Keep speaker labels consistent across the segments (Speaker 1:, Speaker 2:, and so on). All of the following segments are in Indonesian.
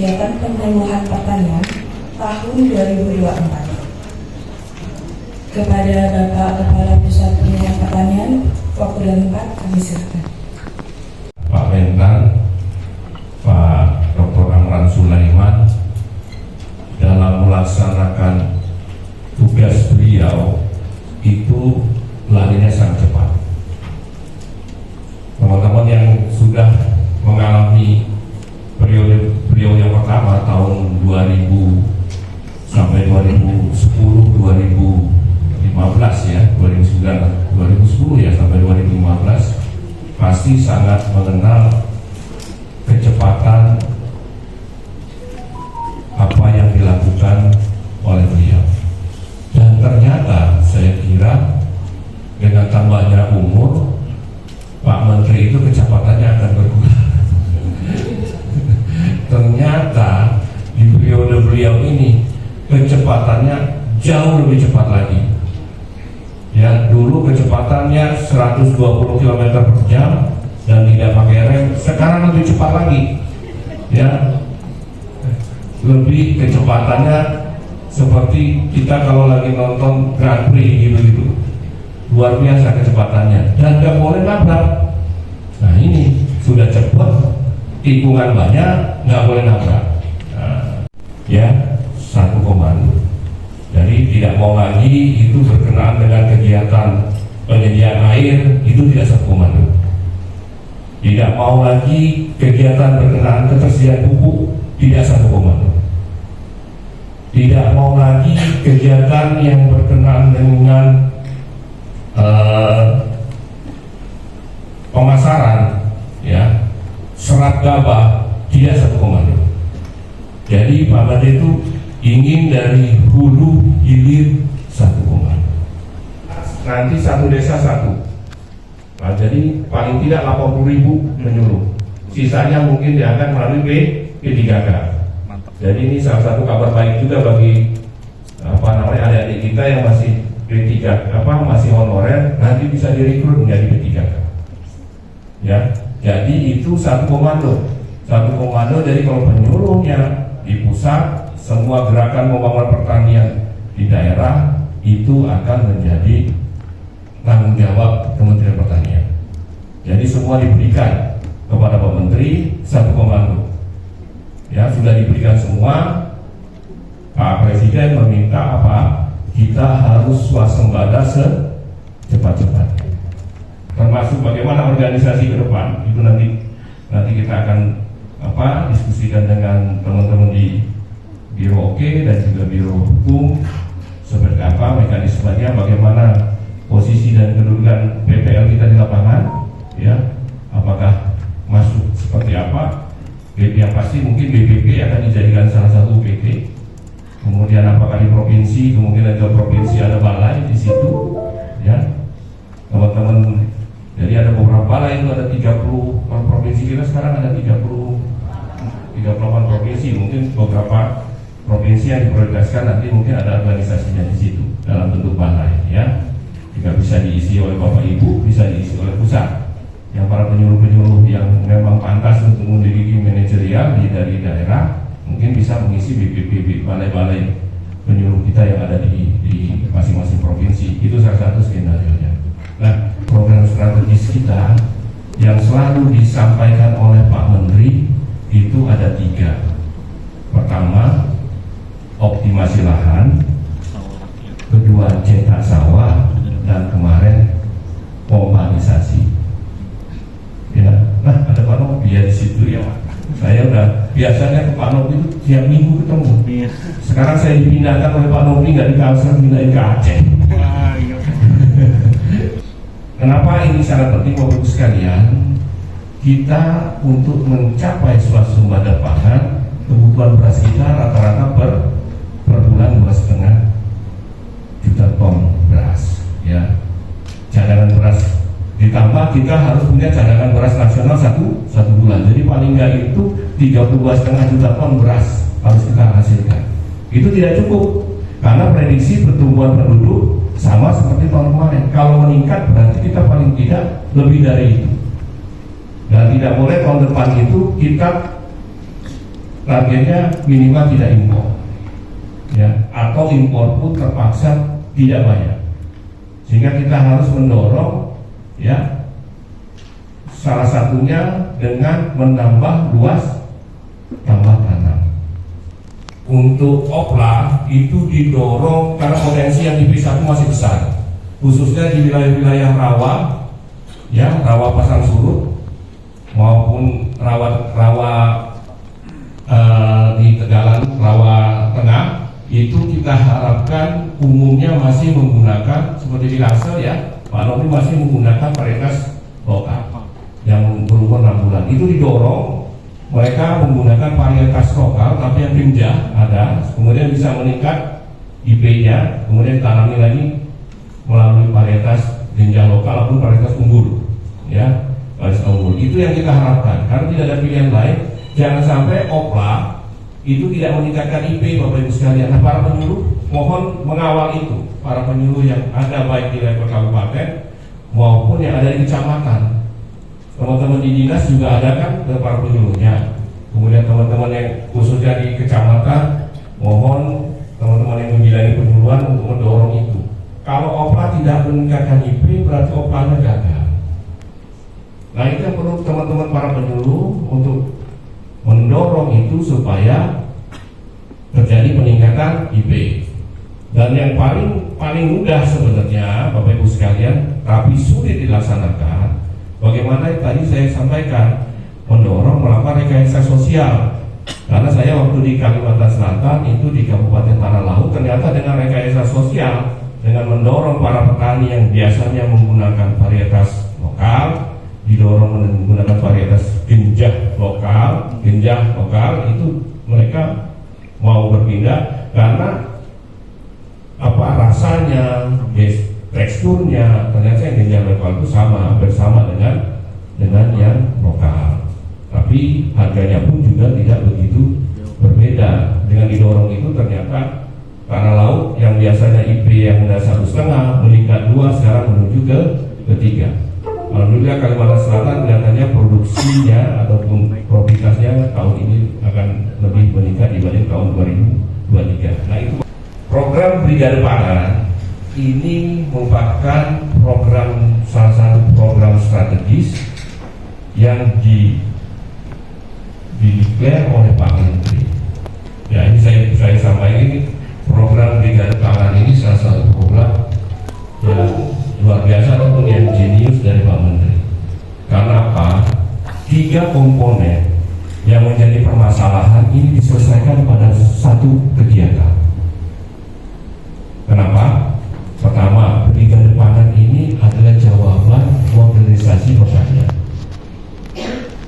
Speaker 1: kegiatan penyuluhan pertanian tahun 2024. Kepada Bapak Kepala Pusat Penyuluhan Pertanian, waktu dan tempat kami silakan.
Speaker 2: Pak Mentan, Pak Dr. Amran Sulaiman, dalam melaksanakan tugas beliau itu larinya sangat cepat. Teman-teman yang sudah mengalami periode beliau yang pertama tahun 2000 sampai 2010, 2015 ya, 2010 ya sampai 2015 pasti sangat mengenal kecepatan apa yang dilakukan oleh beliau. Dan ternyata saya kira dengan tambahnya umur Pak Menteri itu kecepatannya akan berkurang. Ternyata di periode beliau ini kecepatannya jauh lebih cepat lagi. Ya, dulu kecepatannya 120 km per jam dan tidak pakai rem, sekarang lebih cepat lagi. Ya, lebih kecepatannya seperti kita kalau lagi nonton Grand Prix gitu-gitu. Luar biasa kecepatannya dan nggak boleh nabrak. Nah ini sudah cepat, tikungan banyak, nggak boleh nabrak. Nah, ya satu komando. Jadi tidak mau lagi itu berkenaan dengan kegiatan penyediaan air, itu tidak satu komando. Tidak mau lagi kegiatan berkenaan ketersediaan pupuk, tidak satu komando. Tidak mau lagi kegiatan yang berkenaan dengan pemasaran, ya, serat gabah, tidak satu komando. Jadi Pak Menteri itu ingin dari hulu hilir satu komando. Nanti satu desa satu. Nah, jadi paling tidak 80.000 menyuruh. Sisanya mungkin dia akan melalui P3K. Jadi ini salah satu kabar baik juga bagi adik-adik kita yang masih P3 masih honorer, nanti bisa direkrut menjadi P3K. Ya, jadi itu satu komando. Satu komando. Jadi kalau penyuluhnya di pusat, semua gerakan membangun pertanian di daerah itu akan menjadi tanggung jawab Kementerian Pertanian. Jadi semua diberikan kepada Pak Menteri satu komando. Ya, sudah diberikan semua. Pak Presiden meminta apa? Kita harus swasembada secepat-cepatnya. Termasuk bagaimana organisasi ke depan. Itu nanti kita akan diskusikan dengan teman-teman di Biro Oke dan juga Biro Hukum seperti apa mekanismenya, bagaimana posisi dan kedudukan PPL kita di lapangan, ya, apakah masuk seperti apa. Yang pasti mungkin BPP akan dijadikan salah satu PT. Kemudian apakah di provinsi, kemungkinan ke provinsi ada balai di situ, ya, teman-teman. Jadi ada beberapa balai itu ada 30 provinsi kita sekarang ada 38 provinsi, mungkin beberapa provinsi yang diprioritaskan nanti mungkin ada organisasinya di situ dalam bentuk balai, ya. Jika bisa diisi oleh Bapak Ibu, bisa diisi oleh pusat. Yang para penyuluh-penyuluh yang memang pantas untuk memiliki manajerial dari daerah, mungkin bisa mengisi BPP, balai-balai penyuluh kita yang ada di masing-masing provinsi. Itu salah satu skenario-nya. Nah, program strategis kita yang selalu disampaikan oleh Pak Menteri itu ada 3. Pertama, optimasi lahan. Kedua, cetak sawah. Dan kemarin pompanisasi. Ya, nah ada Pak Nopi ya di situ ya. Saya udah biasanya ke Pak Nopi itu tiap minggu ketemu. Sekarang saya dipindahkan oleh Pak Nopi, nggak di Kalsel, pindahin ke Aceh. Kenapa ini sangat penting Bapak Ibu sekalian? Kita untuk mencapai swasembada pangan, kebutuhan beras kita rata-rata per bulan 2,5 juta ton beras, ya. Cadangan beras ditambah kita harus punya cadangan beras nasional satu bulan. Jadi paling nggak itu 32,5 juta ton beras harus kita hasilkan. Itu tidak cukup karena prediksi pertumbuhan penduduk sama seperti tahun kemarin. Kalau meningkat berarti kita paling tidak lebih dari itu. Dan tidak boleh tahun depan itu kita targetnya minimal tidak impor, ya, atau impor pun terpaksa tidak banyak, sehingga kita harus mendorong, ya, salah satunya dengan menambah luas tambah tanam. Untuk opla itu didorong karena potensi yang di P1 masih besar, khususnya di wilayah-wilayah rawa, ya, rawa pasang surut maupun rawa di Tegalan, rawa tengah. Itu kita harapkan umumnya masih menggunakan seperti di Lasel, ya, Pak Novi masih menggunakan varietas lokal yang berumur 6 bulan. Itu didorong mereka menggunakan varietas lokal tapi yang pinjah ada, kemudian bisa meningkat IP-nya, kemudian tanami lagi melalui varietas genjang lokal ataupun varietas unggul, ya, varietas unggul. Itu yang kita harapkan karena tidak ada pilihan lain. Jangan sampai opla itu tidak meningkatkan IP, Bapak Ibu sekalian. Nah, para penyuluh mohon mengawal itu, para penyuluh yang ada baik di level kabupaten maupun yang ada di kecamatan. Teman-teman di dinas juga ada kan para penyuluhnya. Kemudian teman-teman yang khususnya di kecamatan, mohon teman-teman yang membidangi penyuluhan untuk mendorong itu. Kalau opla tidak meningkatkan IP, berarti oplanya gagal. Nah, itu yang perlu teman-teman para penyuluh untuk mendorong itu supaya terjadi peningkatan IP. Dan yang paling mudah sebenarnya Bapak Ibu sekalian, tapi sulit dilaksanakan, bagaimana tadi saya sampaikan, mendorong melakukan rekayasa sosial. Karena saya waktu di Kalimantan Selatan itu di Kabupaten Tanah Laut, ternyata dengan rekayasa sosial, dengan mendorong para petani yang biasanya menggunakan varietas lokal, didorong menggunakan varietas genjah lokal, itu mereka mau berpindah karena apa rasanya, teksturnya, ternyata yang genjah lokal itu hampir sama dengan yang lokal, tapi harganya pun juga tidak begitu berbeda. Dengan didorong itu ternyata tanah laut yang biasanya IP yang udah 1,5 meningkat 2, sekarang menuju ke 3. Alhamdulillah Kalimantan Selatan kelihatannya produksinya ataupun produktivitasnya tahun ini akan lebih meningkat dibanding tahun 2023. Nah, itu program Brigade Pangan ini merupakan salah satu program strategis yang dideklar oleh Pak Menteri. Ya, ini saya sampaikan, ini program Brigade Pangan ini salah satu program yang luar biasa ataupun yang jenius dari Pak Menteri. Karena apa? 3 komponen yang menjadi permasalahan ini diselesaikan pada satu kegiatan. Kenapa? Pertama, Brigade Pangan ini adalah jawaban modernisasi pertanian.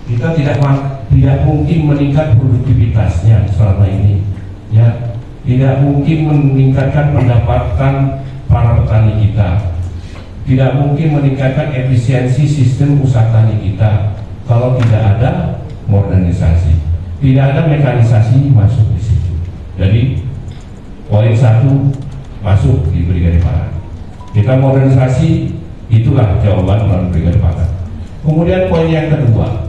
Speaker 2: Kita tidak mungkin meningkat produktivitasnya selama ini, ya, tidak mungkin meningkatkan pendapatan para petani kita, tidak mungkin meningkatkan efisiensi sistem usaha tani kita kalau tidak ada modernisasi, tidak ada mekanisasi masuk di situ. Jadi poin 1 masuk di Brigade Pangan. Kita modernisasi, itulah jawaban melalui Brigade Pangan. Kemudian poin yang kedua,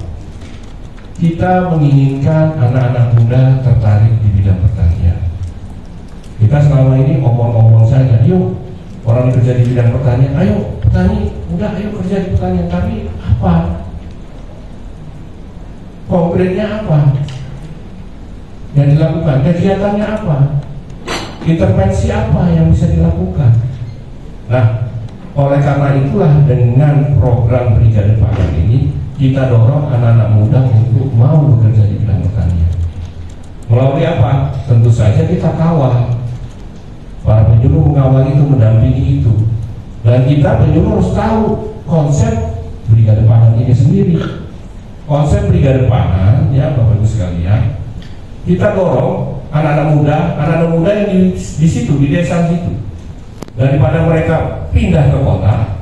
Speaker 2: kita menginginkan anak-anak muda tertarik di bidang pertanian. Kita selama ini omong-omong saja, yuk orang kerja di bidang pertanian, ayo petani muda, ayo kerja di pertanian. Tapi apa? Konkretnya apa yang dilakukan? Kegiatannya apa? Intervensi apa yang bisa dilakukan? Nah, oleh karena itulah dengan program Brigade Pangan ini kita dorong anak-anak muda untuk mau bekerja di bidang pertanian. Melalui apa? Tentu saja kita kawal. Para penyuluh mengawal itu, mendampingi itu, dan kita penyuluh harus tahu konsep Brigade Pangan ini sendiri. Konsep Brigade Pangan, ya Bapak Ibu sekalian, kita dorong anak-anak muda yang di situ, di desa situ, daripada mereka pindah ke kota,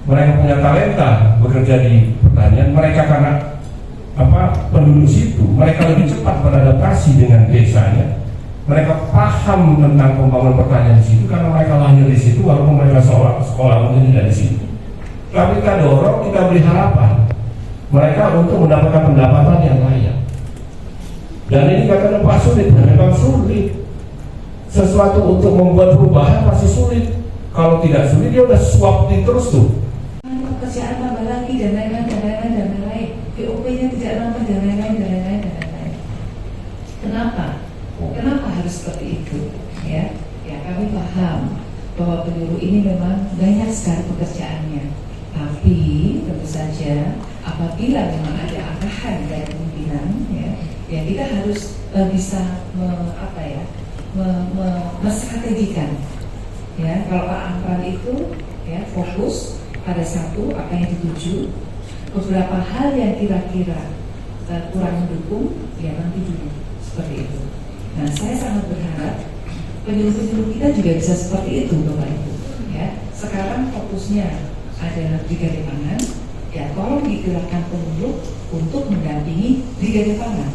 Speaker 2: mereka punya talenta bekerja di pertanian, mereka karena penduduk situ, mereka lebih cepat beradaptasi dengan desanya. Mereka paham tentang pembangunan pertanian di situ karena mereka lahir di situ, walaupun mereka sekolah mungkin tidak di situ. Tapi kita dorong, kita beri harapan mereka untuk mendapatkan pendapatan yang layak. Dan ini kata Pak sulit, dan memang sulit. Sesuatu untuk membuat perubahan masih sulit. Kalau tidak sulit dia udah swapti terus tuh.
Speaker 3: Pekerjaan tambah lagi dan lain-lain dan lain-lain dan lain-lain. BOP-nya tidak nambah dan lain-lain dan lain-lain dan lain-lain. Kenapa? Kenapa harus seperti itu? Ya, kami paham bahwa penyuluh ini memang banyak sekali pekerjaannya. Tapi tentu saja apabila memang ada arahan dari pimpinan, ya kita harus bisa menstrategikan. Ya, kalau Pak Ampran itu ya fokus pada satu apa yang dituju, beberapa hal yang kira-kira kurang mendukung, ya nanti dulu seperti itu. Nah, saya sangat berharap penyuluh-penyuluh kita juga bisa seperti itu, Bapak Ibu. Ya, sekarang fokusnya adalah di garis pangan. Ya, tolong digerakkan penyuluh untuk mendampingi di garis pangan.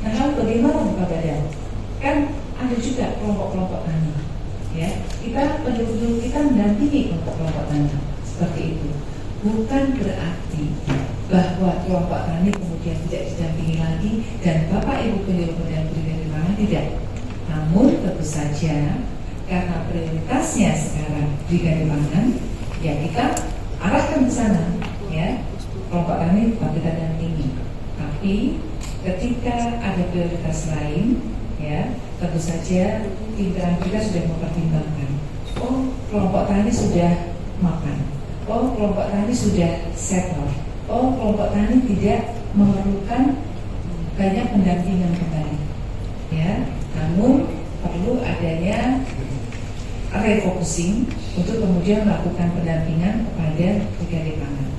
Speaker 3: Nah, lalu bagaimana Bapak Badan? Kan ada juga kelompok-kelompok tani. Ya, kita penyuluh kita mendampingi kelompok-kelompok tani seperti itu. Bukan berarti bahwa kelompok tani kemudian tidak didampingi lagi dan Bapak Ibu penyuluh mendampingi dari mana, tidak. Namun tentu saja karena prioritasnya sekarang di garis pangan, ya kita arahkan ke sana, ya kelompok tani kita dampingi. Tapi ketika ada prioritas lain, ya tentu saja pimpinan kita sudah mempertimbangkan. Oh, kelompok tani sudah makan. Oh, kelompok tani sudah settle. Oh, kelompok tani tidak memerlukan banyak pendampingan kembali. Ya, namun perlu adanya refocusing untuk kemudian melakukan pendampingan kepada tiga pangan.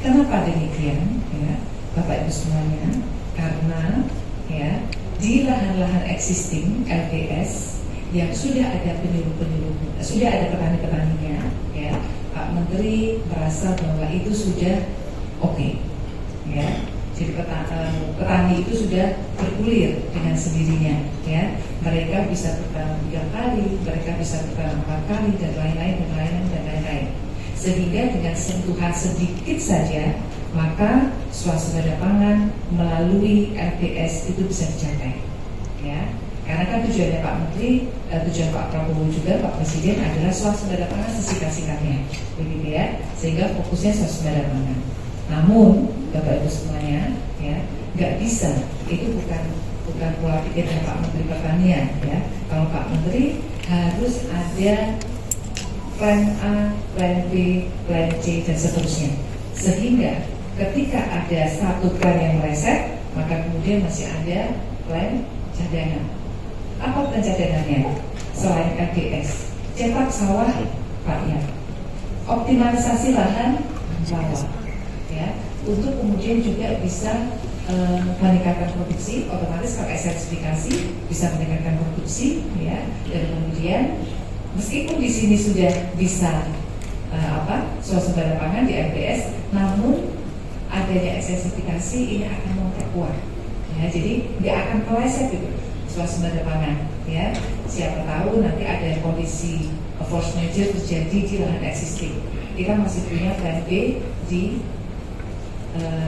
Speaker 3: Kenapa demikian? Ya, Bapak Ibu semuanya, karena ya di lahan-lahan existing LPS yang sudah ada penyuluh-penyuluh, sudah ada petani-petaninya, ya Pak Menteri merasa bahwa itu sudah oke, ya. Jadi petani itu sudah bergulir dengan sendirinya, ya. Mereka bisa bertanam 3 kali, mereka bisa bertanam 4 kali dan lain-lain dan lain-lain dan lain-lain. Sehingga dengan sentuhan sedikit saja, maka swasembada pangan melalui LPS itu bisa dicapai, ya. Karena kan tujuannya Pak Menteri, tujuan Pak Prabowo juga, Pak Presiden adalah swasembada pangan sesingkat-singkatnya, begitu ya. Sehingga fokusnya swasembada pangan. Namun Bapak Ibu semuanya, ya nggak bisa, itu bukan pola pikirnya Pak Menteri Pertanian, ya. Kalau Pak Menteri harus ada plan A, plan B, plan C dan seterusnya. Sehingga ketika ada satu plan yang meleset, maka kemudian masih ada plan cadangan. Apa plan cadangannya? Selain LPS, cetak sawah rakyat, optimalisasi lahan bawah, ya, untuk kemudian juga bisa meningkatkan produksi. Otomatis kalau sertifikasi bisa meningkatkan produksi, ya, dan kemudian meskipun di sini sudah bisa swasembada pangan di LPS, namun adanya sertifikasi ini akan memperkuat, ya, jadi nggak akan meleset gitu swasembada pangan, ya. Siapa tahu nanti ada kondisi force major terjadi di lahan existing, kita masih punya plan B di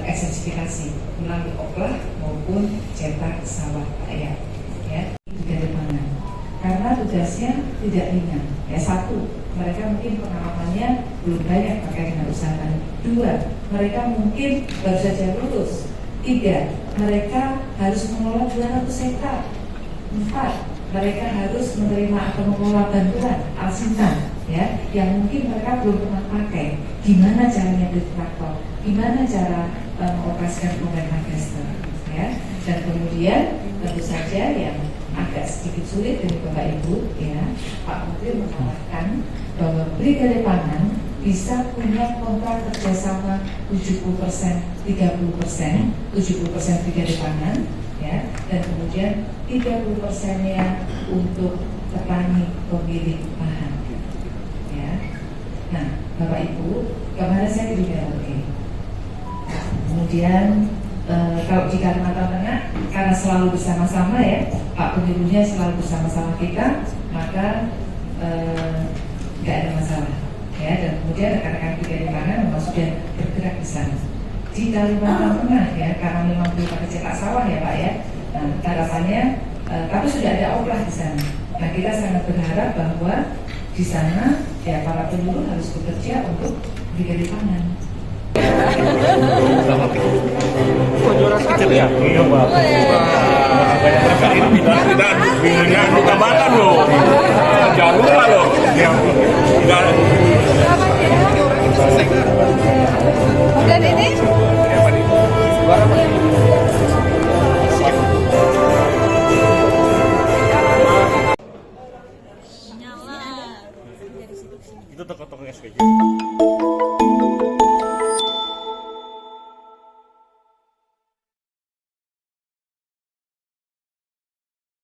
Speaker 3: ekstensifikasi melalui oplah maupun cetak sawah rakyat, ya, dari pangan. Karena tugasnya tidak ringan. Ya, satu, mereka mungkin pengalamannya belum banyak terkait dengan usaha tani. 2, mereka mungkin baru saja lulus. 3, mereka harus mengelola 200 hektar. 4, mereka harus menerima atau mengelola bantuan alsintan, ya, yang mungkin mereka belum pernah pakai. Gimana caranya beli traktor? Gimana cara mengoperasikan program harvester, ya? Dan kemudian tentu saja yang agak sedikit sulit dari Bapak Ibu, ya, Pak Menteri mengatakan bahwa Brigade Pangan bisa punya kontrak kerjasama 70%, 30%, 70% Brigade Pangan, ya, dan kemudian 30%-nya untuk petani pemilik lahan, ya. Nah, Bapak Ibu, kemarin saya di BLG. Kemudian kalau di Kalimantan Tengah, karena selalu bersama-sama, ya, Pak Penyuluhnya selalu bersama-sama kita, maka nggak ada masalah, ya. Dan kemudian rekan-rekan Brigade Pangan memang sudah bergerak di sana. Di Kalimantan Tengah, ya, karena memang belum ada cetak sawah, ya Pak, ya, Nah, harapannya, tapi sudah ada oplah di sana. Nah, kita sangat berharap bahwa di sana ya para penyuluh harus bekerja untuk brigade pangan.
Speaker 4: Kecil ya? Iya, Pak. Tidak ditambahkan loh. Jangan lupa loh.